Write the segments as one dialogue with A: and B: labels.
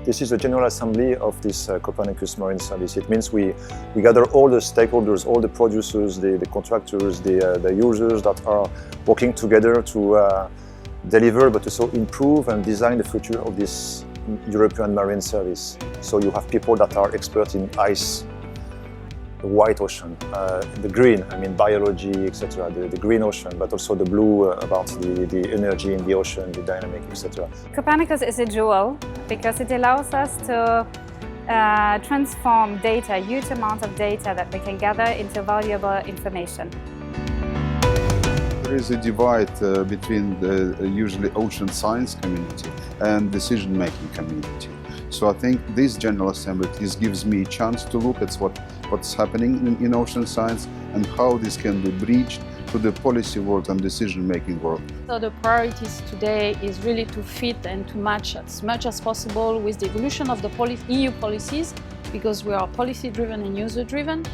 A: This is the General Assembly of this Copernicus Marine Service. It means we gather all the stakeholders, all the producers, the contractors, the users that are working together to deliver but also improve and design the future of this European Marine Service. So you have people that are experts in ice, the white ocean, the green, I mean biology, etc., the green ocean, but also the blue about the energy in the ocean, the dynamic, etc.
B: Copernicus is a jewel because it allows us to transform data, huge amount of data that we can gather into valuable information.
C: There is a divide between the usually ocean science community and decision-making community. So I think this General Assembly gives me a chance to look at what's happening in ocean science and how this can be bridged to the policy world and decision-making world.
D: So the priorities today is really to fit and to match as much as possible with the evolution of the EU policies, because we are policy-driven and user-driven.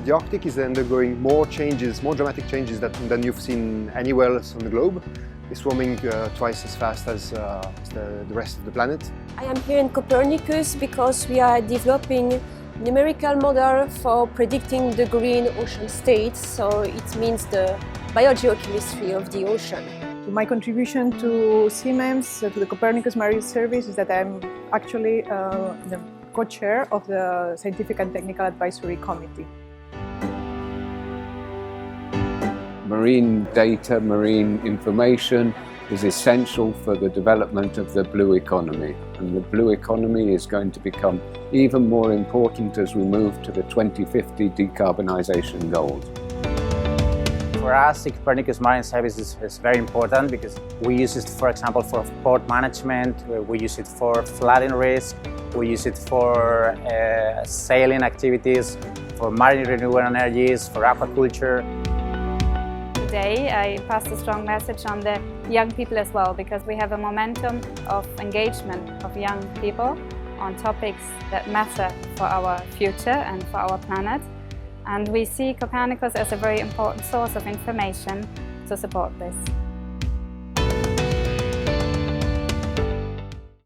E: The Arctic is undergoing more changes, more dramatic changes than you've seen anywhere else on the globe. It's warming twice as fast as the rest of the planet.
F: I am here in Copernicus because we are developing numerical model for predicting the green ocean states, so it means the biogeochemistry of the ocean.
G: My contribution to Siemens, to the Copernicus Marine Service, is that I'm actually the co-chair of the Scientific and Technical Advisory Committee.
H: Marine data, marine information is essential for the development of the blue economy. And the blue economy is going to become even more important as we move to the 2050 decarbonisation goals.
I: For us, the Copernicus Marine Service is very important because we use it, for example, for port management, we use it for flooding risk, we use it for sailing activities, for marine renewable energies, for aquaculture.
B: Today I passed a strong message on the young people as well, because we have a momentum of engagement of young people on topics that matter for our future and for our planet. And we see Copernicus as a very important source of information to support this.